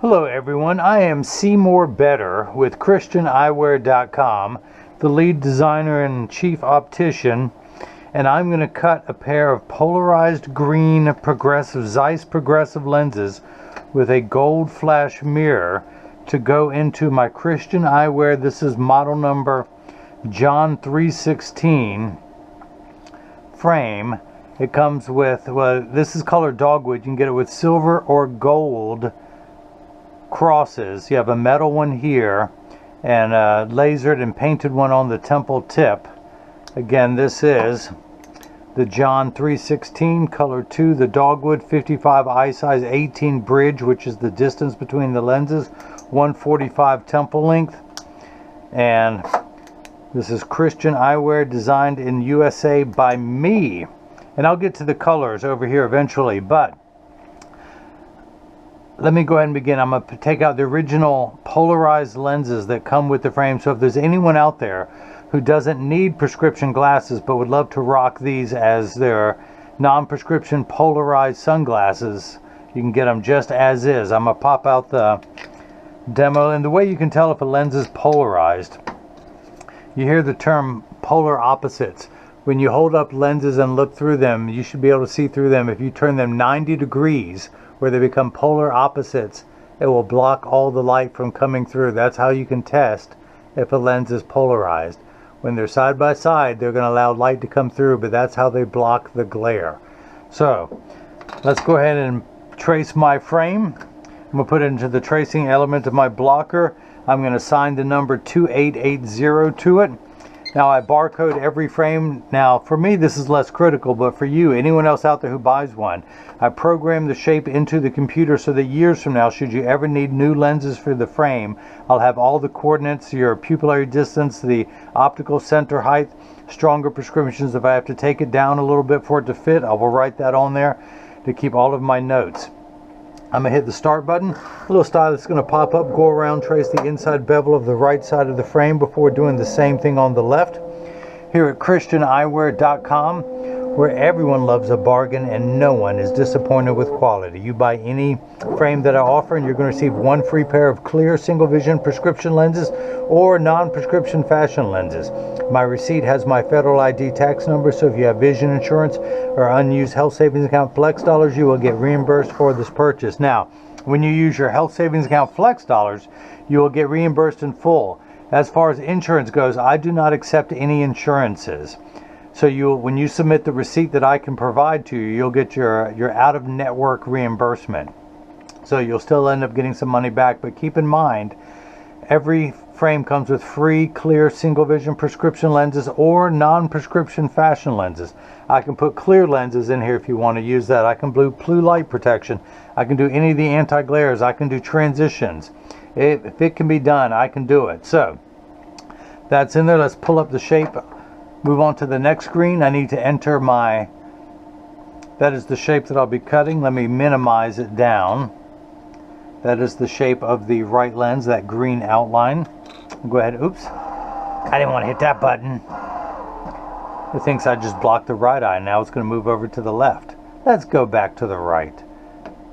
Hello everyone, I am Seemore Better with ChristianEyewear.com, the lead designer and chief optician, and I'm going to cut a pair of polarized green progressive Zeiss progressive lenses with a gold flash mirror to go into my Christian Eyewear. This is model number John 316 frame. It comes with, well, this is color dogwood. You can get it with silver or gold crosses. You have a metal one here and a lasered and painted one on the temple tip. Again, this is the John 316 color 2, the dogwood 55 eye size 18 bridge, which is the distance between the lenses, 145 temple length. And this is Christian Eyewear, designed in USA by me. And I'll get to the colors over here eventually, but let me go ahead and begin. I'm going to take out the original polarized lenses that come with the frame. So if there's anyone out there who doesn't need prescription glasses but would love to rock these as their non-prescription polarized sunglasses, you can get them just as is. I'm going to pop out the demo. And the way you can tell if a lens is polarized, you hear the term polar opposites. When you hold up lenses and look through them, you should be able to see through them. If you turn them 90 degrees, where they become polar opposites, it will block all the light from coming through. That's how you can test if a lens is polarized. When they're side by side, they're going to allow light to come through, but that's how they block the glare. So let's go ahead and trace my frame. I'm going to put it into the tracing element of my blocker. I'm going to assign the number 2880 to it. Now I barcode every frame. Now for me this is less critical, but for you, anyone else out there who buys one, I program the shape into the computer so that years from now, should you ever need new lenses for the frame, I'll have all the coordinates, your pupillary distance, the optical center height, stronger prescriptions. If I have to take it down a little bit for it to fit, I will write that on there to keep all of my notes. I'm going to hit the start button. A little stylus is going to pop up, go around, trace the inside bevel of the right side of the frame before doing the same thing on the left. Here at ChristianEyewear.com, where everyone loves a bargain and no one is disappointed with quality. You buy any frame that I offer and you're going to receive one free pair of clear single vision prescription lenses or non-prescription fashion lenses. My receipt has my federal ID tax number, so if you have vision insurance or unused health savings account flex dollars, you will get reimbursed for this purchase. Now, when you use your health savings account flex dollars, you will get reimbursed in full. As far as insurance goes, I do not accept any insurances. So when you submit the receipt that I can provide to you, you'll get your out-of-network reimbursement. So you'll still end up getting some money back, but keep in mind, every frame comes with free, clear, single-vision prescription lenses or non-prescription fashion lenses. I can put clear lenses in here if you want to use that. I can do blue light protection. I can do any of the anti-glares. I can do transitions. If it can be done, I can do it. So that's in there. Let's pull up the shape. Move on to the next screen. I need to enter that is the shape that I'll be cutting. Let me minimize it down. That is the shape of the right lens, that green outline. Go ahead. Oops. I didn't want to hit that button. It thinks I just blocked the right eye. Now it's going to move over to the left. Let's go back to the right.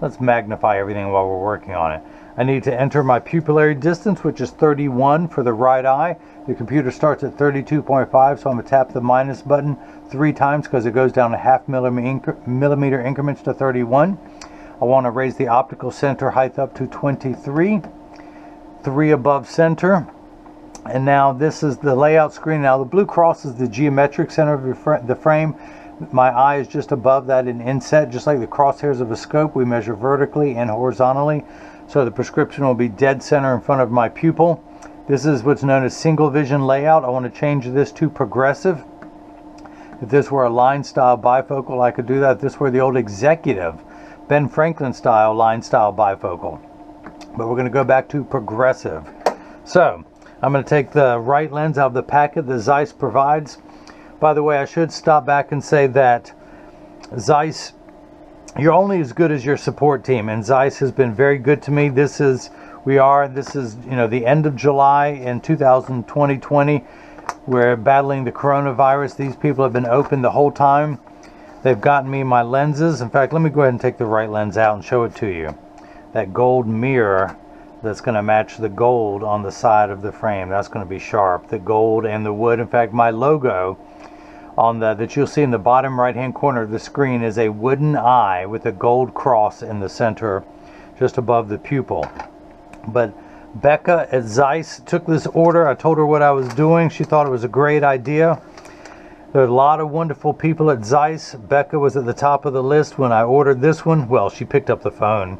Let's magnify everything while we're working on it. I need to enter my pupillary distance, which is 31 for the right eye. The computer starts at 32.5, so I'm going to tap the minus button 3 times because it goes down a half millimeter increments to 31. I want to raise the optical center height up to 23, 3 above center. And now this is the layout screen. Now the blue cross is the geometric center of the frame. My eye is just above that in inset, just like the crosshairs of a scope. We measure vertically and horizontally. So the prescription will be dead center in front of my pupil. This is what's known as single vision layout. I want to change this to progressive. If this were a line style bifocal, I could do that. If this were the old executive Ben Franklin style line style bifocal. But we're going to go back to progressive. So I'm going to take the right lens out of the packet that Zeiss provides. By the way, I should stop back and say that Zeiss, you're only as good as your support team, and Zeiss has been very good to me. This is the end of July in 2020. We're battling the coronavirus. These people have been open the whole time. They've gotten me my lenses. In fact, let me go ahead and take the right lens out and show it to you. that gold mirror that's going to match the gold on the side of the frame. That's going to be sharp, the gold and the wood. In fact, my logo on that you'll see in the bottom right hand corner of the screen is a wooden eye with a gold cross in the center just above the pupil. But Becca at Zeiss took this order. I told her what I was doing. She thought it was a great idea. There are a lot of wonderful people at Zeiss. Becca was at the top of the list when I ordered this one. Well, she picked up the phone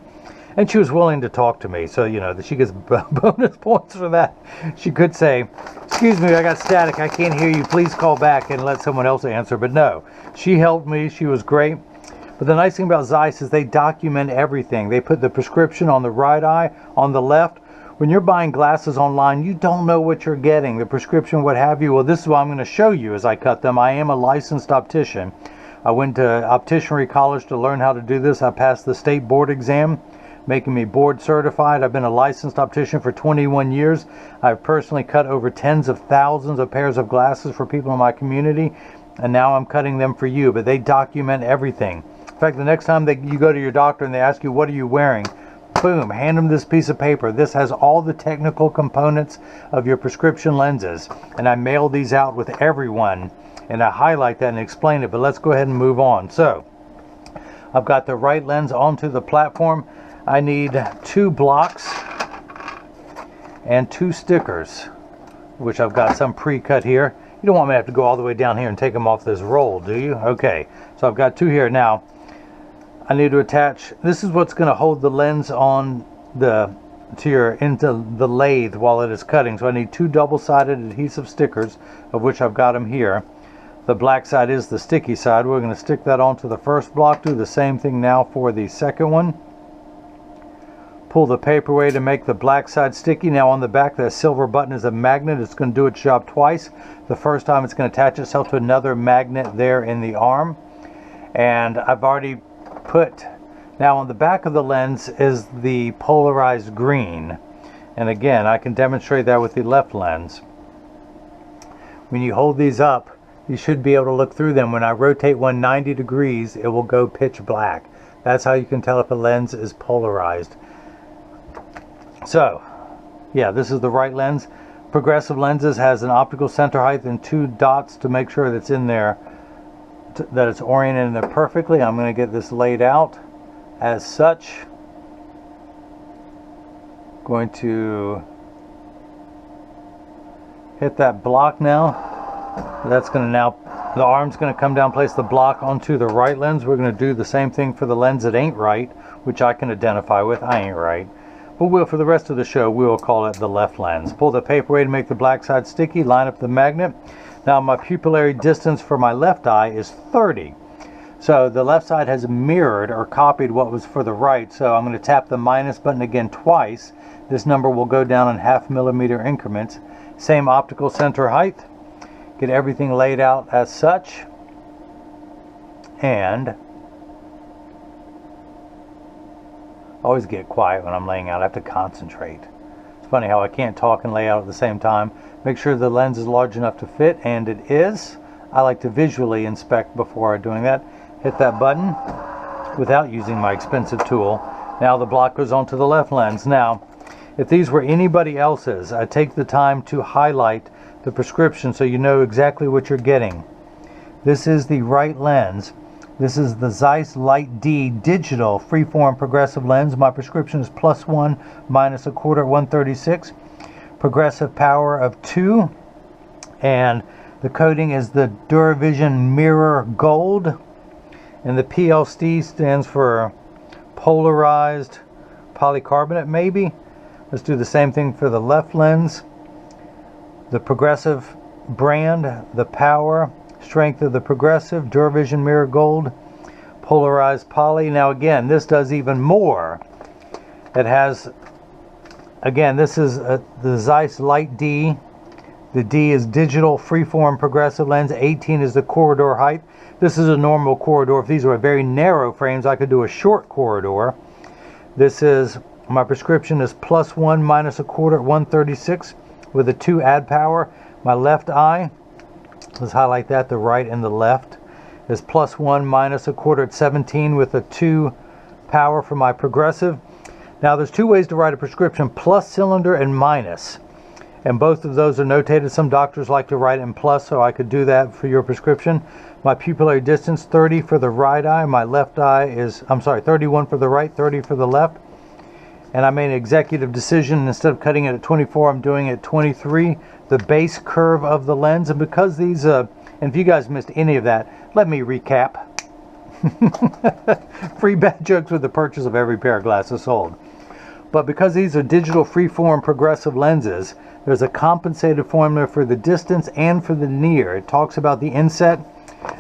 and she was willing to talk to me. So, you know, that she gets bonus points for that. She could say, excuse me, I got static. I can't hear you. Please call back and let someone else answer. But no, she helped me. She was great. But the nice thing about Zeiss is they document everything. They put the prescription on the right eye, on the left. When you're buying glasses online, you don't know what you're getting, the prescription, what have you. Well, this is what I'm going to show you as I cut them. I am a licensed optician. I went to opticianry college to learn how to do this. I passed the state board exam, making me board certified. I've been a licensed optician for 21 years. I've personally cut over tens of thousands of pairs of glasses for people in my community, and now I'm cutting them for you. But they document everything. In fact, the next time you go to your doctor and they ask you, what are you wearing? Boom, hand them this piece of paper. This has all the technical components of your prescription lenses. And I mail these out with everyone. And I highlight that and explain it. But let's go ahead and move on. So, I've got the right lens onto the platform. I need 2 blocks and 2 stickers, which I've got some pre-cut here. You don't want me to have to go all the way down here and take them off this roll, do you? Okay, so I've got 2 here. Now, I need to attach, this is what's going to hold the lens on into the lathe while it is cutting. So I need 2 double-sided adhesive stickers, of which I've got them here. The black side is the sticky side. We're going to stick that onto the first block. Do the same thing now for the second one. Pull the paper away to make the black side sticky. Now on the back, that silver button is a magnet. It's going to do its job twice. The first time it's going to attach itself to another magnet there in the arm. And I've already put, now on the back of the lens is the polarized green, and again I can demonstrate that with the left lens. When you hold these up, you should be able to look through them. When I rotate one 90 degrees, it will go pitch black. That's how you can tell if a lens is polarized. So yeah, this is the right lens. Progressive lenses has an optical center height and 2 dots to make sure that's in there, that it's oriented in there perfectly. I'm going to get this laid out as such. Going to hit that block now. That's going to now, the arm's going to come down, place the block onto the right lens. We're going to do the same thing for the lens that ain't right, which I can identify with. I ain't right. But for the rest of the show, we will call it the left lens. Pull the paper away to make the black side sticky. Line up the magnet. Now my pupillary distance for my left eye is 30. So the left side has mirrored or copied what was for the right. So I'm going to tap the minus button again twice. This number will go down in 0.5 millimeter increments. Same optical center height. Get everything laid out as such. And always get quiet when I'm laying out. I have to concentrate. It's funny how I can't talk and lay out at the same time. Make sure the lens is large enough to fit, and it is. I like to visually inspect before doing that. Hit that button without using my expensive tool. Now the block goes onto the left lens. Now, if these were anybody else's, I take the time to highlight the prescription so you know exactly what you're getting. This is the right lens. This is the Zeiss Light D digital freeform progressive lens. My prescription is +1 -1/4 136. Progressive power of 2, and the coating is the Duravision Mirror Gold, and the PLC stands for Polarized Polycarbonate, maybe. Let's do the same thing for the left lens. The progressive brand, the power, strength of the progressive, Duravision Mirror Gold, Polarized Poly. Now again, this does even more. It has, again, this is the Zeiss Light D. The D is digital freeform progressive lens. 18 is the corridor height. This is a normal corridor. If these were very narrow frames, I could do a short corridor. This is, my prescription is +1 -1/4 136 with a 2 add power. My left eye, let's highlight that, the right and the left, is +1 -1/4 at 17 with a 2 power for my progressive. Now there's two ways to write a prescription, plus cylinder and minus. And both of those are notated. Some doctors like to write in plus, so I could do that for your prescription. My pupillary distance, 30 for the right eye. My left eye is, 31 for the right, 30 for the left. And I made an executive decision. Instead of cutting it at 24, I'm doing it at 23. The base curve of the lens. And because these, and if you guys missed any of that, let me recap. Free bad jokes with the purchase of every pair of glasses sold. But because these are digital freeform progressive lenses, there's a compensated formula for the distance and for the near. It talks about the inset.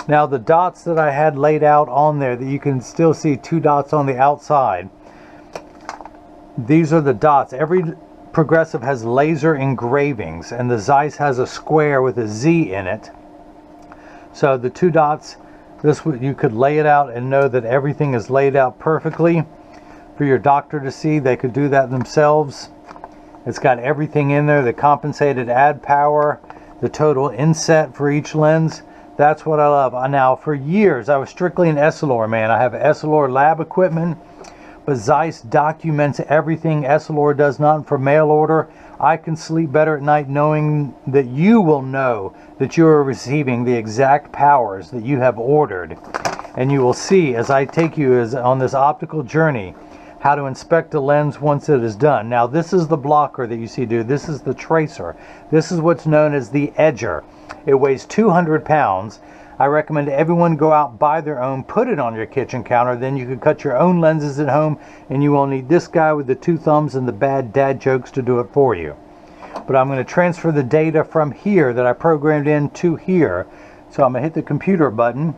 Now the dots that I had laid out on there, that you can still see 2 dots on the outside. These are the dots. Every progressive has laser engravings, and the Zeiss has a square with a Z in it. So the 2 dots, you could lay it out and know that everything is laid out perfectly for your doctor to see. They could do that themselves. It's got everything in there, the compensated add power, the total inset for each lens. That's what I love. Now, for years, I was strictly an Essilor man. I have Essilor lab equipment, but Zeiss documents everything Essilor does not. For mail order, I can sleep better at night knowing that you will know that you are receiving the exact powers that you have ordered. And you will see, as I take you on this optical journey, how to inspect a lens once it is done. Now, this is the blocker that you see, dude. This is the tracer. This is what's known as the edger. It weighs 200 pounds. I recommend everyone go out, buy their own, put it on your kitchen counter. Then you can cut your own lenses at home, and you will need this guy with the 2 thumbs and the bad dad jokes to do it for you. But I'm going to transfer the data from here that I programmed in to here. So I'm going to hit the computer button.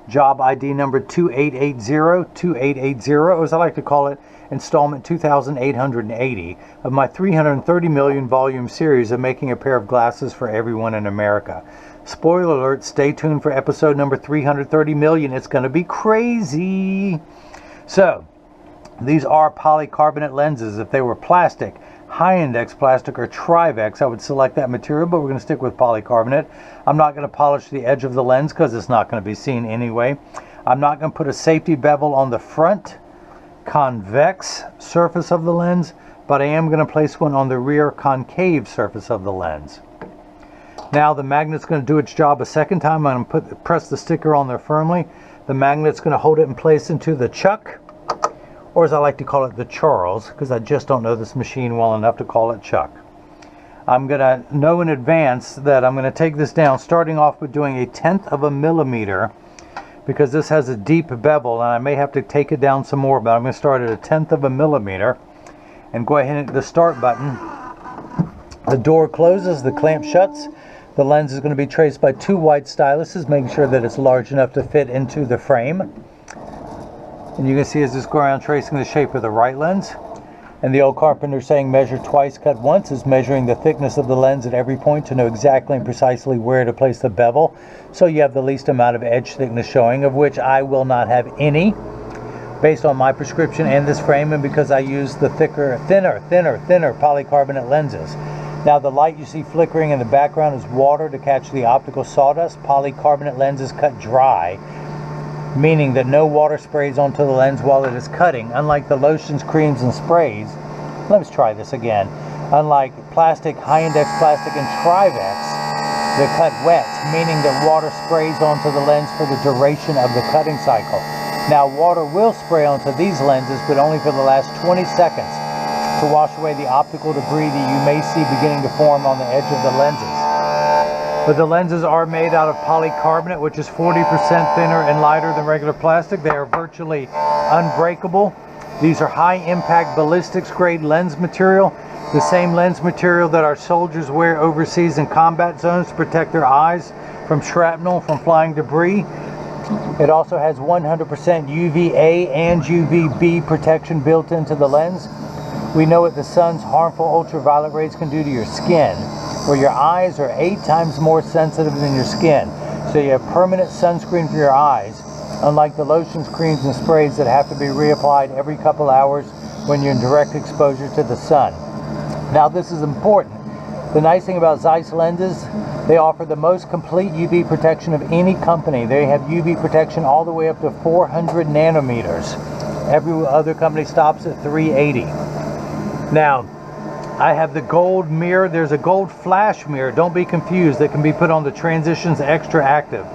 Job ID number 2880, or as I like to call it, installment 2880 of my 330 million volume series of making a pair of glasses for everyone in America. Spoiler alert, stay tuned for episode number 330 million. It's going to be crazy. So, these are polycarbonate lenses. If they were plastic, high index plastic or Trivex, I would select that material, but we're going to stick with polycarbonate. I'm not going to polish the edge of the lens because it's not going to be seen anyway. I'm not going to put a safety bevel on the front convex surface of the lens, but I am going to place one on the rear concave surface of the lens. Now the magnet's going to do its job a second time. I'm going to press the sticker on there firmly. The magnet's going to hold it in place into the chuck, or as I like to call it, the Charles, because I just don't know this machine well enough to call it Chuck. I'm going to know in advance that I'm going to take this down, starting off with doing 1/10 of a millimeter, because this has a deep bevel, and I may have to take it down some more, but I'm going to start at 1/10 of a millimeter, and go ahead and hit the start button. The door closes, the clamp shuts. The lens is going to be traced by 2 white styluses, making sure that it's large enough to fit into the frame. And you can see as this go around tracing the shape of the right lens. And the old carpenter saying measure twice, cut once is measuring the thickness of the lens at every point to know exactly and precisely where to place the bevel, so you have the least amount of edge thickness showing, of which I will not have any based on my prescription and this frame, and because I use the thinner polycarbonate lenses. Now the light you see flickering in the background is water to catch the optical sawdust. Polycarbonate lenses cut dry, meaning that no water sprays onto the lens while it is cutting, unlike the lotions, creams, and sprays. Let's try this again. Unlike plastic, high-index plastic, and Trivex that cut wet, meaning that water sprays onto the lens for the duration of the cutting cycle. Now, water will spray onto these lenses, but only for the last 20 seconds to wash away the optical debris that you may see beginning to form on the edge of the lenses. But the lenses are made out of polycarbonate, which is 40% thinner and lighter than regular plastic. They are virtually unbreakable. These are high-impact ballistics grade lens material, the same lens material that our soldiers wear overseas in combat zones to protect their eyes from shrapnel, from flying debris. It also has 100% UVA and UVB protection built into the lens. We know what the sun's harmful ultraviolet rays can do to your skin, where your eyes are 8 times more sensitive than your skin. So you have permanent sunscreen for your eyes, unlike the lotions, creams, and sprays that have to be reapplied every couple hours when you're in direct exposure to the sun. Now this is important. The nice thing about Zeiss lenses, they offer the most complete UV protection of any company. They have UV protection all the way up to 400 nanometers. Every other company stops at $380. Now, I have the gold mirror. There's a gold flash mirror. Don't be confused. That can be put on the Transitions Extra Active.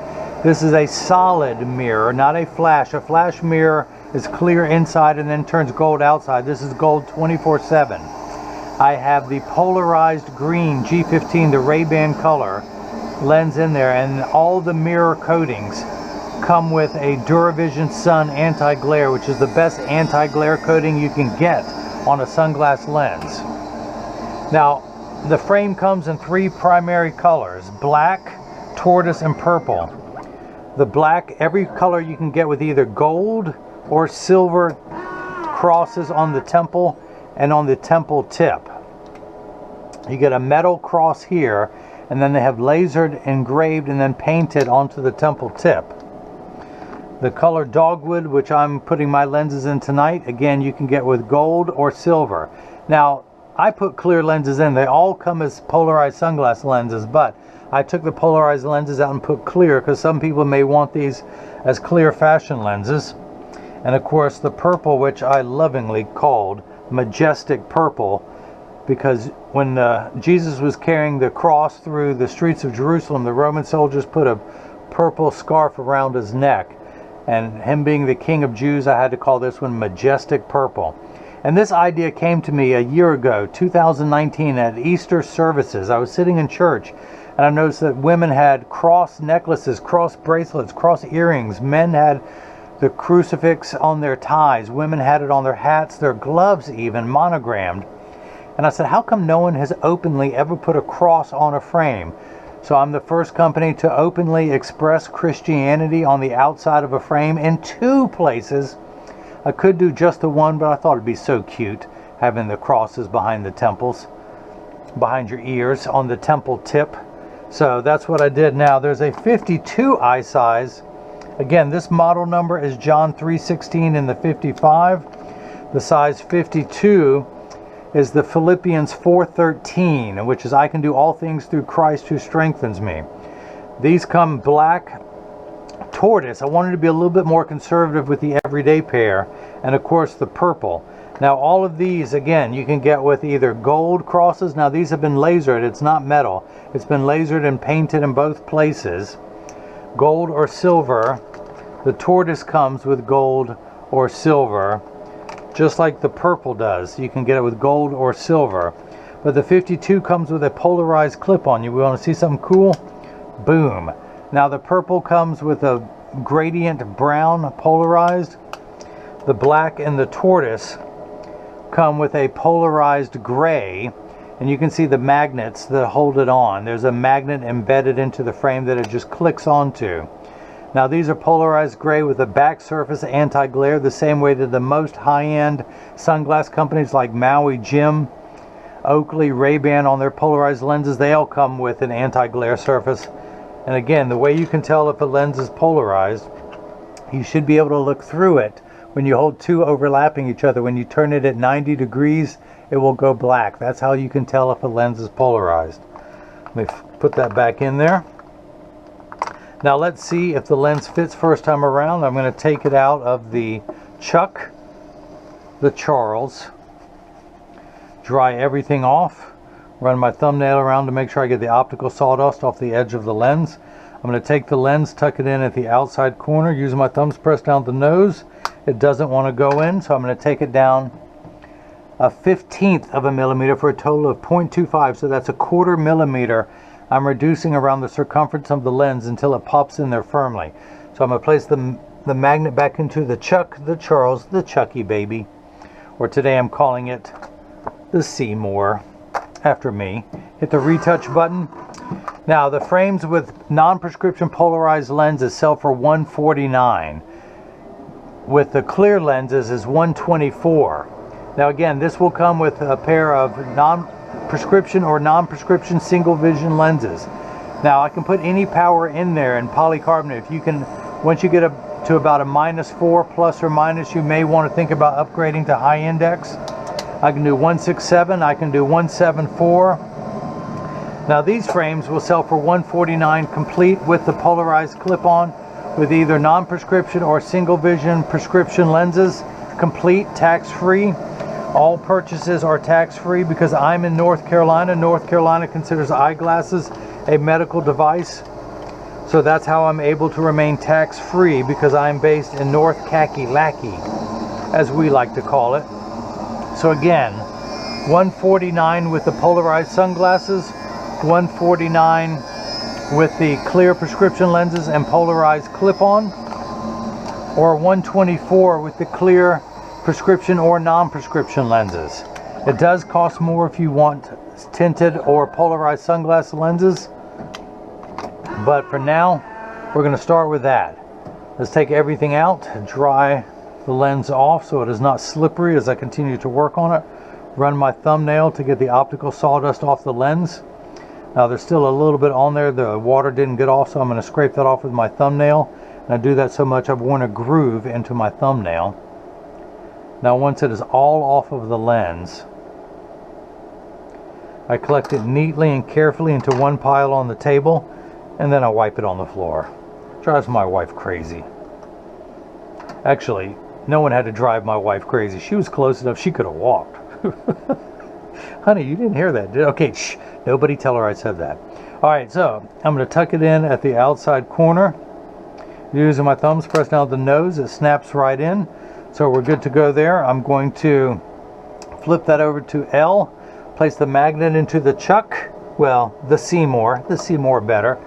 This is a solid mirror, not a flash. A flash mirror is clear inside and then turns gold outside. This is gold 24/7. I have the polarized green G-15, the Ray-Ban color lens in there, and all the mirror coatings come with a Duravision Sun anti-glare, which is the best anti-glare coating you can get on a sunglass lens. Now, the frame comes in 3 primary colors: black, tortoise, and purple. The black, every color you can get with either gold or silver crosses on the temple and on the temple tip. You get a metal cross here, and then they have lasered, engraved, and then painted onto the temple tip. The color dogwood, which I'm putting my lenses in tonight, again, you can get with gold or silver. Now, I put clear lenses in. They all come as polarized sunglass lenses, but I took the polarized lenses out and put clear because some people may want these as clear fashion lenses. And of course the purple, which I lovingly called Majestic Purple, because when Jesus was carrying the cross through the streets of Jerusalem, the Roman soldiers put a purple scarf around his neck. And him being the King of Jews, I had to call this one Majestic Purple. And this idea came to me a year ago, 2019, at Easter services. I was sitting in church and I noticed that women had cross necklaces, cross bracelets, cross earrings. Men had the crucifix on their ties. Women had it on their hats, their gloves even, monogrammed. And I said, how come no one has openly ever put a cross on a frame? So I'm the first company to openly express Christianity on the outside of a frame in 2 places. I could do just the one, but I thought it'd be so cute having the crosses behind the temples, behind your ears, on the temple tip. So that's what I did. Now there's a 52 eye size. Again, this model number is John 3:16 in the 55. The size 52 is the Philippians 4:13, which is I can do all things through Christ who strengthens me. These come black, tortoise. I wanted to be a little bit more conservative with the everyday pair, and of course the purple. Now all of these, again, you can get with either gold crosses. Now these have been lasered. It's not metal. It's been lasered and painted in both places. Gold or silver. The tortoise comes with gold or silver, just like the purple does. You can get it with gold or silver. But the 52 comes with a polarized clip on. You want to see something cool? Boom. Now the purple comes with a gradient brown polarized. The black and the tortoise come with a polarized gray, and you can see the magnets that hold it on. There's a magnet embedded into the frame that it just clicks onto. Now these are polarized gray with a back surface anti-glare, the same way that the most high-end sunglass companies like Maui, Jim, Oakley, Ray-Ban on their polarized lenses, they all come with an anti-glare surface. And again, the way you can tell if a lens is polarized, you should be able to look through it when you hold 2 overlapping each other. When you turn it at 90 degrees, it will go black. That's how you can tell if a lens is polarized. Let me put that back in there. Now let's see if the lens fits first time around. I'm going to take it out of the Chuck, the Charles, dry everything off, run my thumbnail around to make sure I get the optical sawdust off the edge of the lens. I'm going to take the lens, tuck it in at the outside corner, using my thumbs pressed down the nose. It doesn't want to go in, so I'm going to take it down a 1/15 of a millimeter for a total of 0.25, so that's a 1/4 millimeter. I'm reducing around the circumference of the lens until it pops in there firmly. So I'm going to place the magnet back into the Chuck, the Charles, the Chucky baby, or today I'm calling it the Seemore, after me. Hit the retouch button. Now the frames with non-prescription polarized lenses sell for $149. With the clear lenses is $124. Now again, this will come with a pair of non-prescription or non-prescription single vision lenses. Now I can put any power in there in polycarbonate. If you can, once you get up to about a -4 plus or minus, you may want to think about upgrading to high index. I can do 167, I can do 174. Now these frames will sell for $149 complete with the polarized clip-on with either non-prescription or single vision prescription lenses. complete, tax-free. All purchases are tax-free because I'm in North Carolina. North Carolina considers eyeglasses a medical device. So that's how I'm able to remain tax-free, because I'm based in North Kakalaki, as we like to call it. So again, $149 with the polarized sunglasses, $149 with the clear prescription lenses and polarized clip-on, or $124 with the clear prescription or non-prescription lenses. It does cost more if you want tinted or polarized sunglass lenses, but for now we're going to start with that. Let's take everything out, dry the lens off so it is not slippery as I continue to work on it. Run my thumbnail to get the optical sawdust off the lens. Now there's still a little bit on there, the water didn't get off, so I'm going to scrape that off with my thumbnail. And I do that so much I've worn a groove into my thumbnail. Now once it is all off of the lens, I collect it neatly and carefully into one pile on the table, and then I wipe it on the floor. Drives my wife crazy. Actually, no one had to drive my wife crazy. She was close enough she could have walked. Honey, you didn't hear that, did you? Okay, shh. Nobody tell her I said that. Alright, so I'm going to tuck it in at the outside corner. Using my thumbs, press down the nose, it snaps right in. So we're good to go there. I'm going to flip that over to L, place the magnet into the chuck, well, the Seemore better.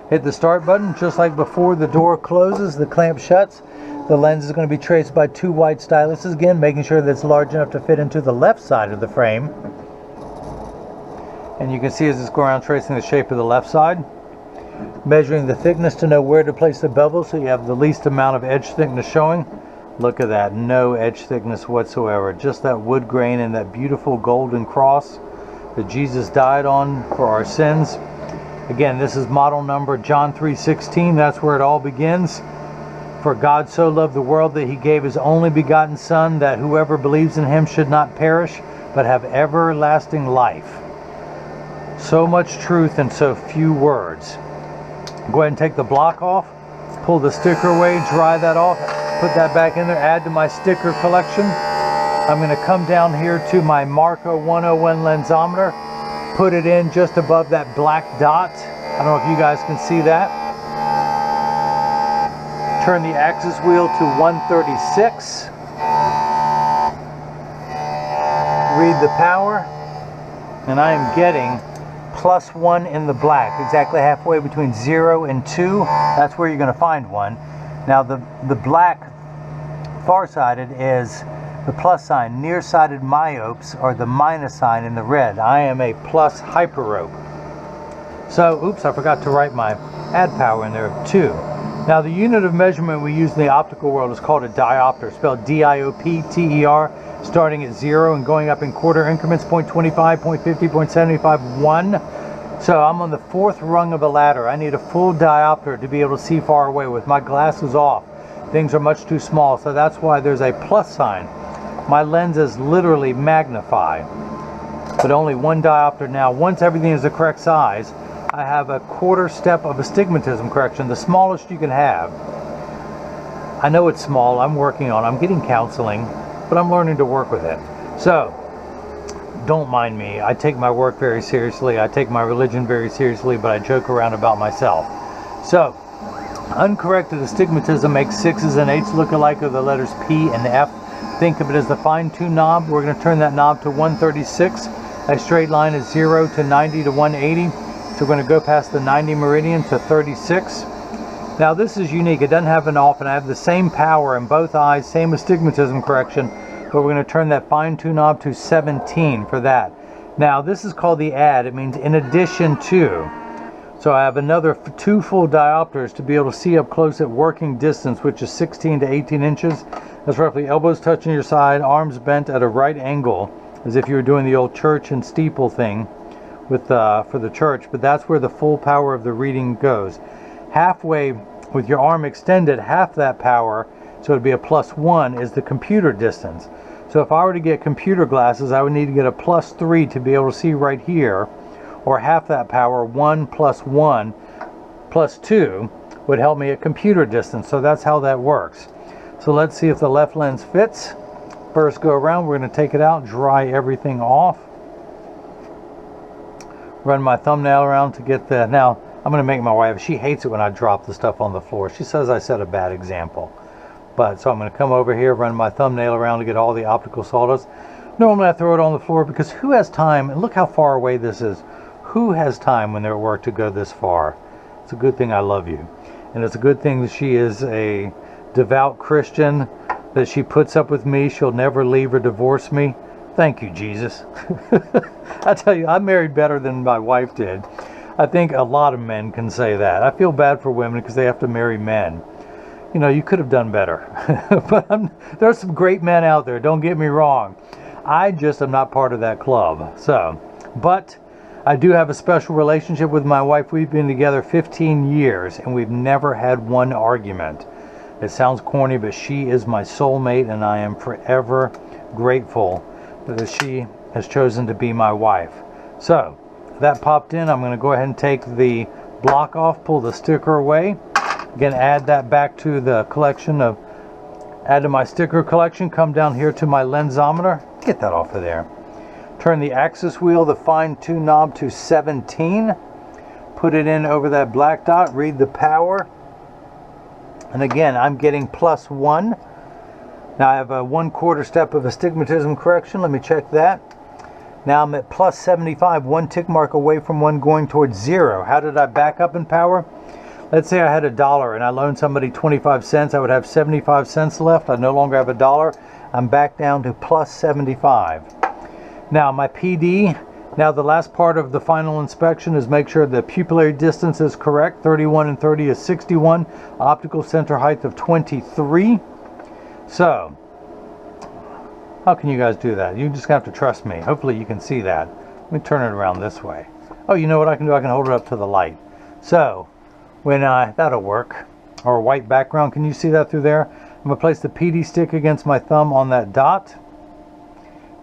Hit the start button, just like before the door closes, the clamp shuts. The lens is going to be traced by two white styluses, again, making sure that it's large enough to fit into the left side of the frame. And you can see as it's going around tracing the shape of the left side. Measuring the thickness to know where to place the bevel so you have the least amount of edge thickness showing. Look at that, no edge thickness whatsoever. Just that wood grain and that beautiful golden cross that Jesus died on for our sins. Again, this is model number John 3:16. That's where it all begins. For God so loved the world that he gave his only begotten Son, that whoever believes in him should not perish, but have everlasting life. So much truth in so few words. Go ahead and take the block off. Pull the sticker away, dry that off. Put that back in there, add to my sticker collection. I'm going to come down here to my Marco 101 lensometer, put it in just above that black dot. I don't know if you guys can see that. Turn the axis wheel to 136. Read the power, and I am getting +1 in the black, exactly halfway between 0 and 2. That's where you're going to find one. Now the black far-sided is the plus sign. Nearsighted myopes are the minus sign in the red. I am a plus hyperope. So, oops, I forgot to write my add power in there of 2. Now the unit of measurement we use in the optical world is called a diopter, spelled D-I-O-P-T-E-R, starting at 0 and going up in quarter increments, 0.25, 0.50, 0.75, 1. So I'm on the 4th rung of a ladder. I need a full diopter to be able to see far away. With my glasses off, things are much too small, so that's why there's a plus sign. My lenses literally magnify, but only 1 diopter. Now, once everything is the correct size, I have a quarter step of astigmatism correction, the smallest you can have. I know it's small, I'm working on it. I'm getting counseling, but I'm learning to work with it. So, don't mind me. I take my work very seriously. I take my religion very seriously, but I joke around about myself. So, uncorrected astigmatism makes 6s and 8s look alike of the letters P and F. Think of it as the fine-tune knob. We're going to turn that knob to 136. A straight line is 0 to 90 to 180. So we're going to go past the 90 meridian to 36. Now this is unique. It doesn't have an off, and I have the same power in both eyes, same astigmatism correction, but we're going to turn that fine-tune knob to 17 for that. Now this is called the add. It means in addition to. So I have another 2 full diopters to be able to see up close at working distance, which is 16 to 18 inches. That's roughly elbows touching your side, arms bent at a right angle, as if you were doing the old church and steeple thing with for the church, but that's where the full power of the reading goes. Halfway with your arm extended, half that power, so it'd be a +1, is the computer distance. So if I were to get computer glasses, I would need to get a +3 to be able to see right here, or half that power. 1 + 1 + 2 would help me at computer distance. So that's how that works. So let's see if the left lens fits. first go around. We're going to take it out, dry everything off. Run my thumbnail around to get the... Now, I'm going to make my wife... She hates it when I drop the stuff on the floor. She says I set a bad example. But, so I'm going to come over here, run my thumbnail around to get all the optical sawdust. Normally I throw it on the floor because who has time? And look how far away this is. Who has time when they're at work to go this far? It's a good thing I love you. And it's a good thing that she is a devout Christian, that she puts up with me. She'll never leave or divorce me. Thank you, Jesus. I tell you, I married better than my wife did. I think a lot of men can say that. I feel bad for women because they have to marry men. You know, you could have done better. But there's some great men out there, don't get me wrong. I just am not part of that club. So, but I do have a special relationship with my wife. We've been together 15 years and we've never had one argument. It sounds corny, but she is my soulmate and I am forever grateful that she has chosen to be my wife. So, that popped in. I'm going to go ahead and take the block off, pull the sticker away. Again, add that back to the collection of, add to my sticker collection, come down here to my lensometer. Get that off of there. Turn the axis wheel, the fine tune knob to 17. Put it in over that black dot, read the power. And again, I'm getting +1. Now I have a 1/4 step of astigmatism correction. Let me check that. Now I'm at +75, one tick mark away from one going towards 0. How did I back up in power? Let's say I had $1 and I loaned somebody 25 cents. I would have 75 cents left. I no longer have $1. I'm back down to +75. Now my PD, now the last part of the final inspection is make sure the pupillary distance is correct. 31 and 30 is 61. Optical center height of 23. So, how can you guys do that? You just have to trust me. Hopefully you can see that. Let me turn it around this way. Oh, you know what I can do? I can hold it up to the light. So, when that'll work. Or a white background. Can you see that through there? I'm going to place the PD stick against my thumb on that dot.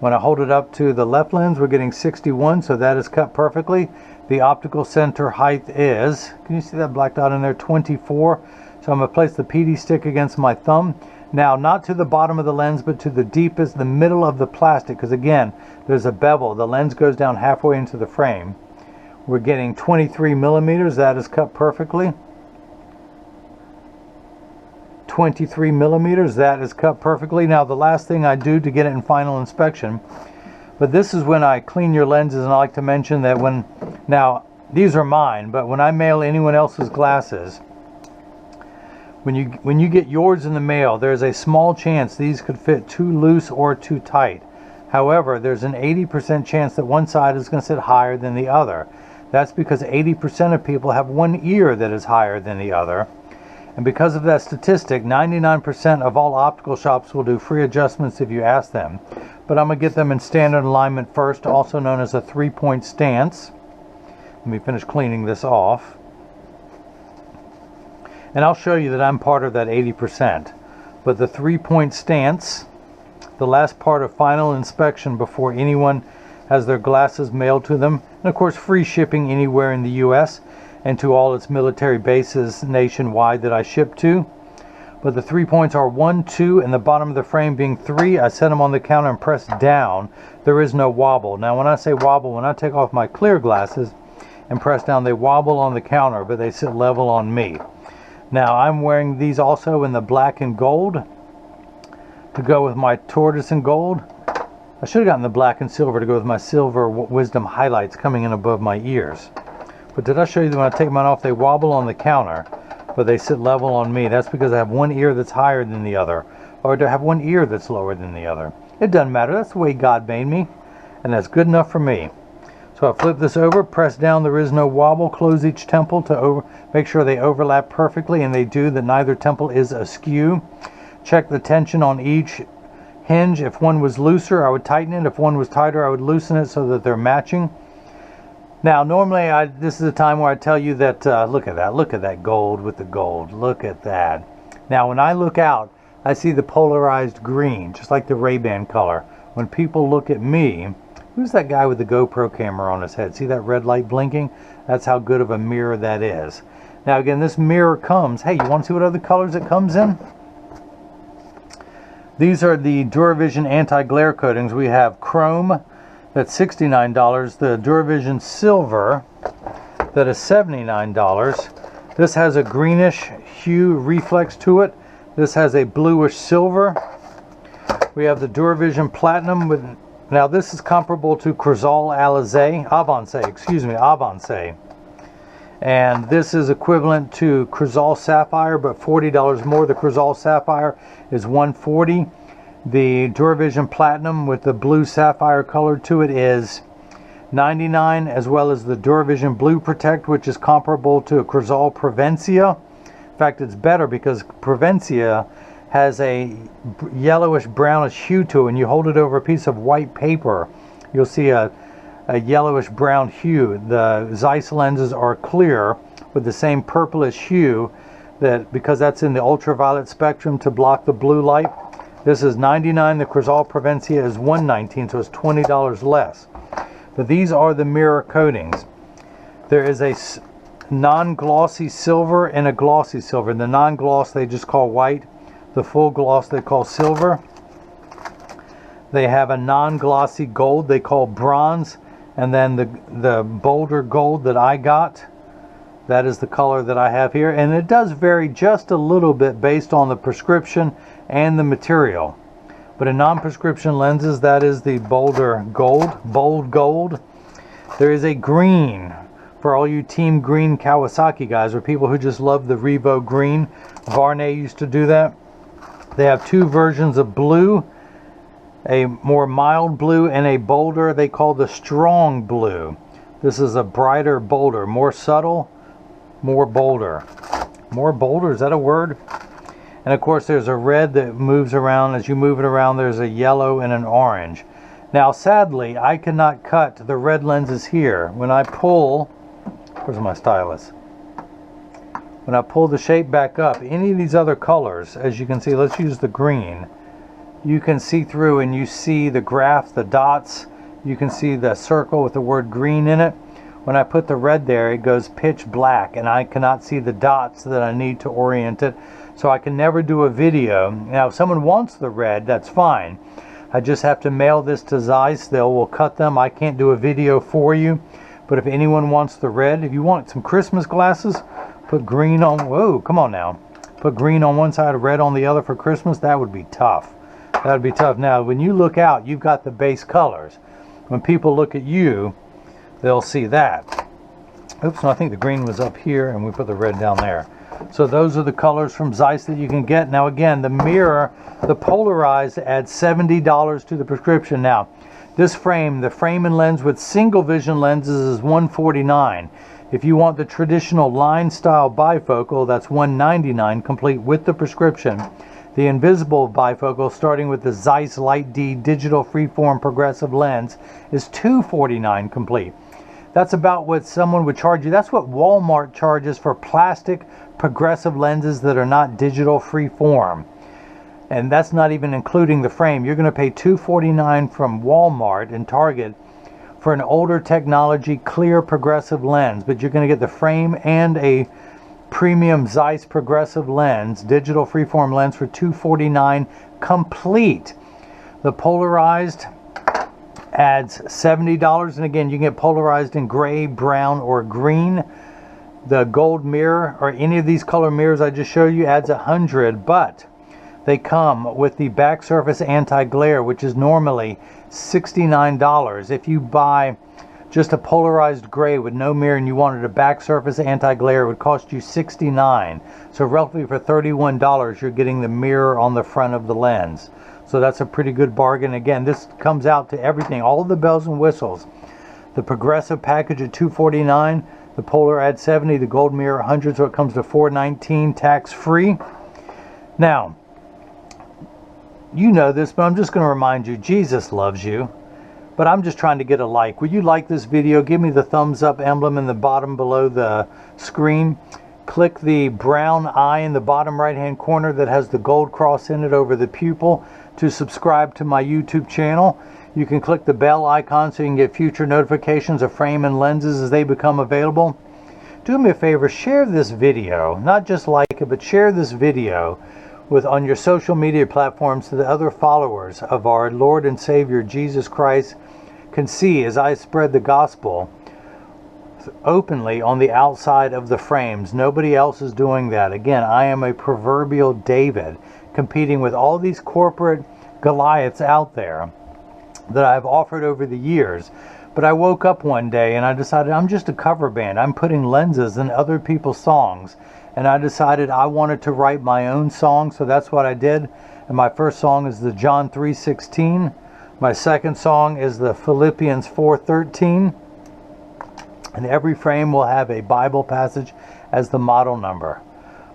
When I hold it up to the left lens, we're getting 61, so that is cut perfectly. The optical center height is, can you see that black dot in there? 24. So I'm going to place the PD stick against my thumb. Now, not to the bottom of the lens, but to the deepest, the middle of the plastic, because again, there's a bevel. The lens goes down halfway into the frame. We're getting 23 millimeters. That is cut perfectly. 23 millimeters. That is cut perfectly. Now, the last thing I do to get it in final inspection, but this is when I clean your lenses, and I like to mention that when, now, these are mine, but when I mail anyone else's glasses, when you get yours in the mail, there's a small chance these could fit too loose or too tight. However, there's an 80% chance that one side is going to sit higher than the other. That's because 80% of people have one ear that is higher than the other. And because of that statistic, 99% of all optical shops will do free adjustments if you ask them. But I'm going to get them in standard alignment first, also known as a 3-point stance. Let me finish cleaning this off. And I'll show you that I'm part of that 80%. But the 3-point stance, the last part of final inspection before anyone has their glasses mailed to them, and of course free shipping anywhere in the US and to all its military bases nationwide that I ship to. But the 3 points are 1, 2, and the bottom of the frame being 3. I set them on the counter and press down. There is no wobble. Now when I say wobble, when I take off my clear glasses and press down, they wobble on the counter, but they sit level on me. Now I'm wearing these also in the black and gold to go with my tortoise and gold. I should have gotten the black and silver to go with my silver wisdom highlights coming in above my ears. But did I show you that when I take mine off, they wobble on the counter, but they sit level on me? That's because I have one ear that's higher than the other, or do I have one ear that's lower than the other? It doesn't matter. That's the way God made me, and that's good enough for me. So I flip this over, press down, there is no wobble, close each temple to make sure they overlap perfectly, and they do, that neither temple is askew. Check the tension on each hinge. If one was looser, I would tighten it. If one was tighter, I would loosen it so that they're matching. Now, normally, this is a time where I tell you that, look at that gold with the gold. Look at that. Now, when I look out, I see the polarized green, just like the Ray-Ban color. When people look at me, who's that guy with the GoPro camera on his head? See that red light blinking? That's how good of a mirror that is. Now, again, this mirror comes, hey, you want to see what other colors it comes in? These are the Duravision anti-glare coatings. We have chrome, that's $69. The Duravision silver, that is $79. This has a greenish hue reflex to it. This has a bluish silver. We have the Duravision platinum with, now this is comparable to Crizal Avancé. And this is equivalent to Crizal Sapphire, but $40 more. The Crizal Sapphire is $140. The Duravision platinum with the blue sapphire color to it is $99, as well as the Duravision Blue Protect, which is comparable to a Crizal Provencia. In fact, it's better because Provencia has a yellowish brownish hue to it. When you hold it over a piece of white paper, you'll see a yellowish brown hue. The Zeiss lenses are clear with the same purplish hue, that because that's in the ultraviolet spectrum to block the blue light. This is $99. The Crizal Provencia is $119, so it's $20 less. But these are the mirror coatings. There is a non-glossy silver and a glossy silver. The non-gloss they just call white. The full gloss they call silver. They have a non-glossy gold they call bronze. And then the bolder gold that I got, that is the color that I have here. And it does vary just a little bit based on the prescription and the material. But in non-prescription lenses, that is the bolder gold, bold gold. There is a green for all you Team Green Kawasaki guys, or people who just love the Revo green. Varney used to do that. They have two versions of blue, a more mild blue and a bolder they call the strong blue. This is a brighter, bolder, more subtle, more bolder. More bolder, is that a word? And of course there's a red that moves around. As you move it around, there's a yellow and an orange. Now sadly, I cannot cut the red lenses here. When I pull, where's my stylus? When I pull the shape back up, any of these other colors, as you can see, let's use the green. You can see through and you see the graph, the dots. You can see the circle with the word green in it. When I put the red there, it goes pitch black and I cannot see the dots that I need to orient it. So I can never do a video. Now if someone wants the red, that's fine. I just have to mail this to Zeiss. They will cut them. I can't do a video for you. But if anyone wants the red, if you want some Christmas glasses, put green on, whoa, come on now. Put green on one side, red on the other for Christmas, that would be tough. That would be tough. Now, when you look out, you've got the base colors. When people look at you, they'll see that. Oops, no, I think the green was up here, and we put the red down there. So those are the colors from Zeiss that you can get. Now, again, the mirror, the Polarized, adds $70 to the prescription. Now, this frame, the frame and lens with single vision lenses is $149. If you want the traditional line style bifocal, that's $199 complete with the prescription. The invisible bifocal, starting with the Zeiss Light D digital freeform progressive lens, is $249 complete. That's about what someone would charge you. That's what Walmart charges for plastic progressive lenses that are not digital freeform. And that's not even including the frame. You're going to pay $249 from Walmart and Target for an older technology clear progressive lens, but you're going to get the frame and a premium Zeiss progressive lens, digital freeform lens, for $249 complete. The Polarized adds $70, and again, you can get Polarized in gray, brown, or green. The gold mirror, or any of these color mirrors I just showed you, adds $100, but they come with the back surface anti-glare, which is normally $69. If you buy just a Polarized gray with no mirror and you wanted a back surface anti-glare, it would cost you $69. So roughly for $31, you're getting the mirror on the front of the lens. So that's a pretty good bargain. Again, this comes out to everything, all of the bells and whistles. The progressive package at $249, the Polar adds $70, the gold mirror $100, so it comes to $419 tax-free. Now, you know this, but I'm just going to remind you, Jesus loves you. But I'm just trying to get a like. Would you like this video? Give me the thumbs up emblem in the bottom below the screen. Click the brown eye in the bottom right hand corner that has the gold cross in it over the pupil to subscribe to my YouTube channel. You can click the bell icon so you can get future notifications of frame and lenses as they become available. Do me a favor, share this video. Not just like it, but share this video on your social media platforms so that other followers of our Lord and Savior Jesus Christ can see as I spread the gospel openly on the outside of the frames. Nobody else is doing that. Again, I am a proverbial David competing with all these corporate Goliaths out there that I've offered over the years. But I woke up one day and I decided I'm just a cover band. I'm putting lenses in other people's songs. And I decided I wanted to write my own song, so that's what I did. And my first song is the John 3:16. My second song is the Philippians 4:13. And every frame will have a Bible passage as the model number.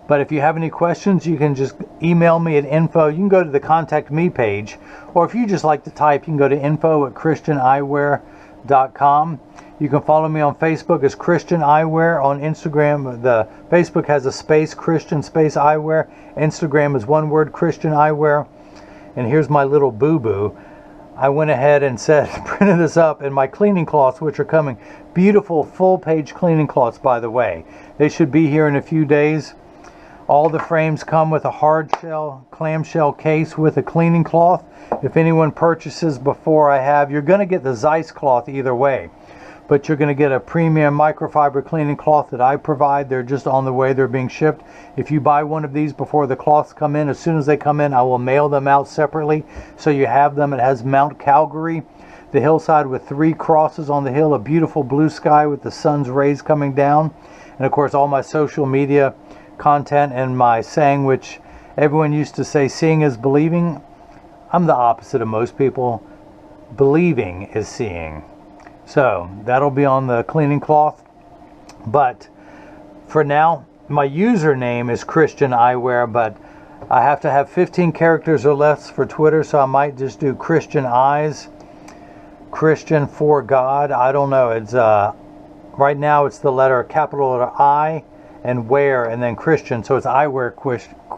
But if you have any questions, you can just email me at info. You can go to the Contact Me page. Or if you just like to type, you can go to info@christianeyewear.com. You can follow me on Facebook as Christian Eyewear. On Instagram, the Facebook has a space, Christian space Eyewear. Instagram is one word, Christian Eyewear. And here's my little boo-boo. I went ahead and printed this up in my cleaning cloths, which are coming. Beautiful full-page cleaning cloths, by the way. They should be here in a few days. All the frames come with a hard shell, clamshell case with a cleaning cloth. If anyone purchases before I have, you're going to get the Zeiss cloth either way. But you're going to get a premium microfiber cleaning cloth that I provide. They're just on the way. They're being shipped. If you buy one of these before the cloths come in, as soon as they come in, I will mail them out separately. So you have them. It has Mount Calgary, the hillside with 3 crosses on the hill, a beautiful blue sky with the sun's rays coming down. And of course, all my social media content and my saying, which everyone used to say, seeing is believing. I'm the opposite of most people. Believing is seeing. So that'll be on the cleaning cloth. But for now, my username is Christian Eyewear, but I have to have 15 characters or less for Twitter, so I might just do Christian Eyes, Christian for God. I don't know. It's right now it's the capital letter I and wear and then Christian, so it's Eyewear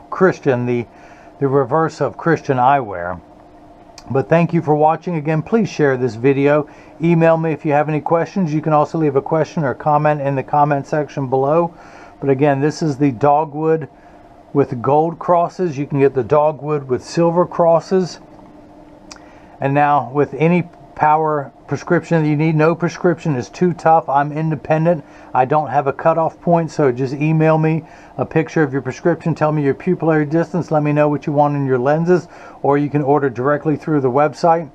Christian, the reverse of Christian Eyewear. But thank you for watching. Again, please share this video. Email me if you have any questions. You can also leave a question or comment in the comment section below. But again, this is the dogwood with gold crosses. You can get the dogwood with silver crosses. And now with any power prescription that you need, no prescription is too tough. I'm independent. I don't have a cutoff point, so just email me a picture of your prescription. Tell me your pupillary distance. Let me know what you want in your lenses, or you can order directly through the website.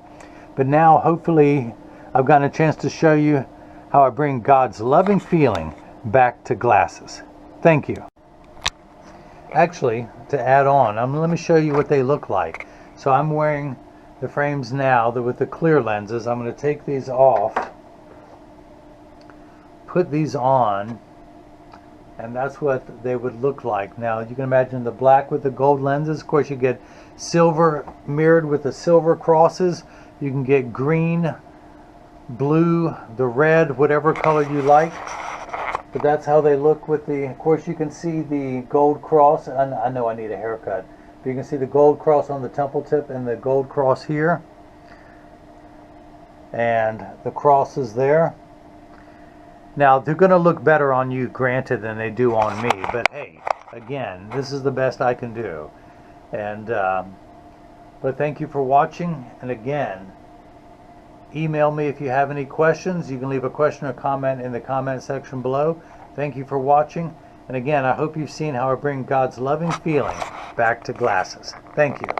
But now, hopefully, I've gotten a chance to show you how I bring God's loving feeling back to glasses. Thank you. Actually, to add on, let me show you what they look like. So I'm wearing the frames now with the clear lenses. I'm going to take these off, put these on, and that's what they would look like. Now you can imagine the black with the gold lenses. Of course, you get silver mirrored with the silver crosses. You can get green, blue, the red, whatever color you like. But that's how they look with the, of course you can see the gold cross. I know I need a haircut. You can see the gold cross on the temple tip and the gold cross here. And the crosses there. Now, they're going to look better on you, granted, than they do on me. But hey, again, this is the best I can do. And, but thank you for watching. And again, email me if you have any questions. You can leave a question or comment in the comment section below. Thank you for watching. And again, I hope you've seen how I bring God's loving feeling back to glasses. Thank you.